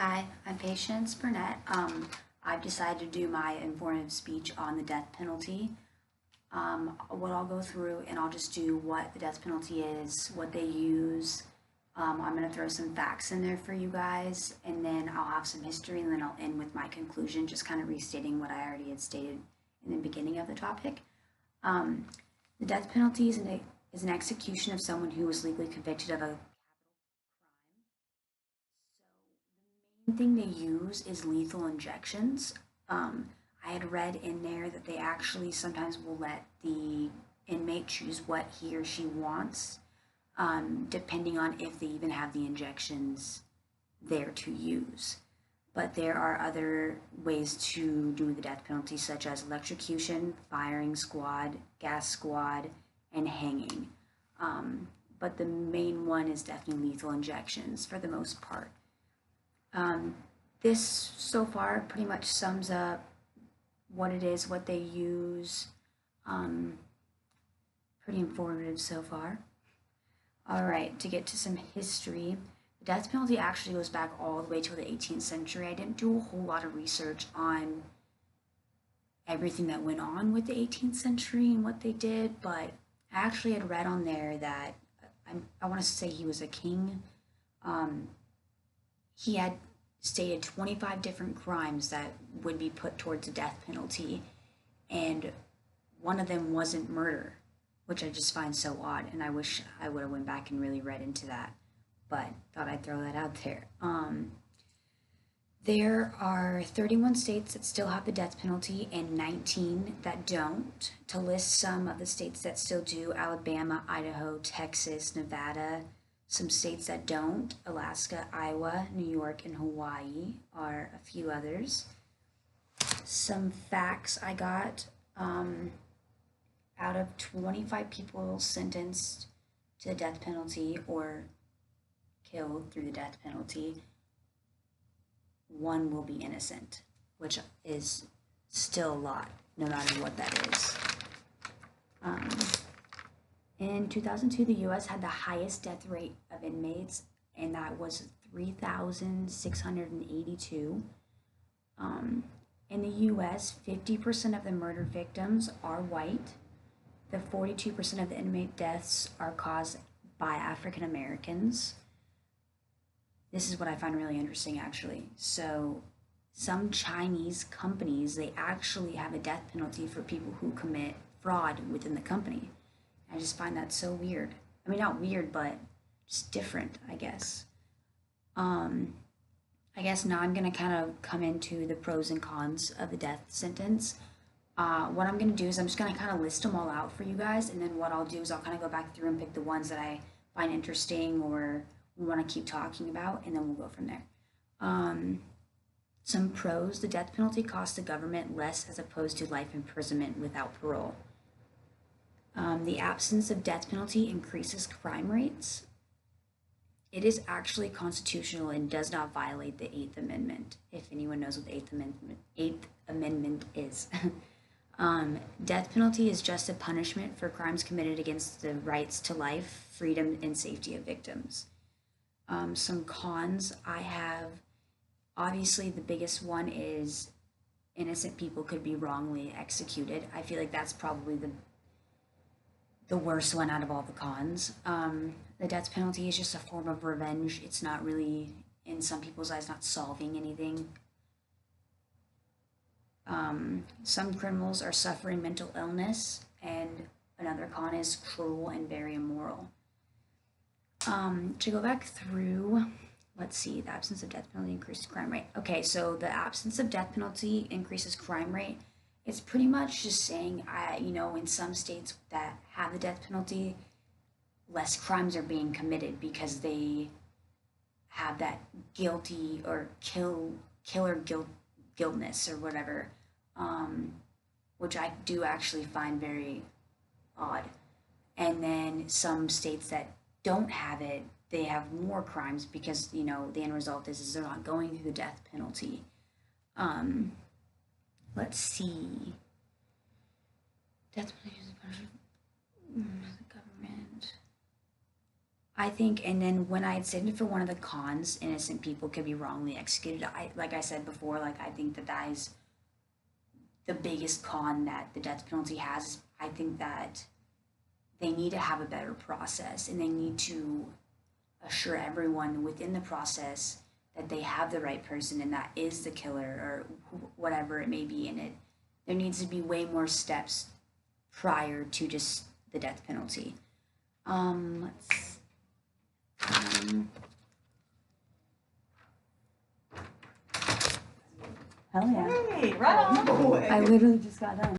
Hi, I'm Patience Burnett. I've decided to do my informative speech on the death penalty. What I'll go through and I'll just do what the death penalty is, what they use. I'm going to throw some facts in there for you guys, and then I'll have some history, and then I'll end with my conclusion, just kind of restating what I already had stated in the beginning of the topic. Um, the death penalty is an execution of someone who was legally convicted of a capital crime. So the main thing they use is lethal injections. I had read in there that they actually sometimes will let the inmate choose what he or she wants, depending on if they even have the injections there to use. But there are other ways to do the death penalty, such as electrocution, firing squad, gas squad, and hanging. But the main one is definitely lethal injections for the most part. This so far pretty much sums up what it is, what they use. Um, Pretty informative so far. All right, to get to some history, the death penalty actually goes back all the way to the 18th century. I didn't do a whole lot of research on everything that went on with the 18th century and what they did, but I actually had read on there that I want to say he was a king. Um, he had stated 25 different crimes that would be put towards the death penalty, and one of them wasn't murder, which I just find so odd, and I wish I would have went back and really read into that, but thought I'd throw that out there. There are 31 states that still have the death penalty and 19 that don't. To list some of the states that still do: Alabama, Idaho, Texas, Nevada. Some states that don't: Alaska, Iowa, New York, and Hawaii are a few others. Some facts I got: out of 25 people sentenced to the death penalty or killed through the death penalty, one will be innocent, which is still a lot, no matter what that is. Um, in 2002, the US had the highest death rate of inmates, and that was 3,682. In the US, 50% of the murder victims are white. The 42% of the inmate deaths are caused by African Americans. This is what I find really interesting, actually. So, some Chinese companies, they actually have a death penalty for people who commit fraud within the company. I just find that so weird. I mean, not weird, but just different, I guess. I guess now I'm going to kind of come into the pros and cons of the death sentence. What I'm going to do is I'm just going to kind of list them all out for you guys, and then what I'll do is I'll kind of go back through and pick the ones that I find interesting or we want to keep talking about, and then we'll go from there. Some pros: the death penalty costs the government less as opposed to life imprisonment without parole. The absence of death penalty increases crime rates. It is actually constitutional and does not violate the Eighth Amendment, if anyone knows what the Eighth Amendment is. Death penalty is just a punishment for crimes committed against the rights to life, freedom, and safety of victims. Some cons I have: obviously, the biggest one is innocent people could be wrongly executed. I feel like that's probably the worst one out of all the cons. The death penalty is just a form of revenge. It's not really, in some people's eyes, not solving anything. Some criminals are suffering mental illness, and another con is cruel and very immoral. To go back through, let's see, the absence of death penalty increases crime rate. Okay, so the absence of death penalty increases crime rate. It's pretty much just saying, in some states that have the death penalty, less crimes are being committed because they have that guilty or killer guiltness or whatever, which I do actually find very odd. And then some states that don't have it, they have more crimes because the end result is they're not going through the death penalty. Let's see. Death penalty is a punishment. The government. I think, and then when I had said for one of the cons, innocent people could be wrongly executed. Like I said before, like I think that is the biggest con that the death penalty has. I think that they need to have a better process, and they need to assure everyone within the process that they have the right person and that is the killer or whatever it may be in it. There needs to be way more steps prior to just the death penalty. Let's. Hell yeah! Hey, right on. I literally just got done.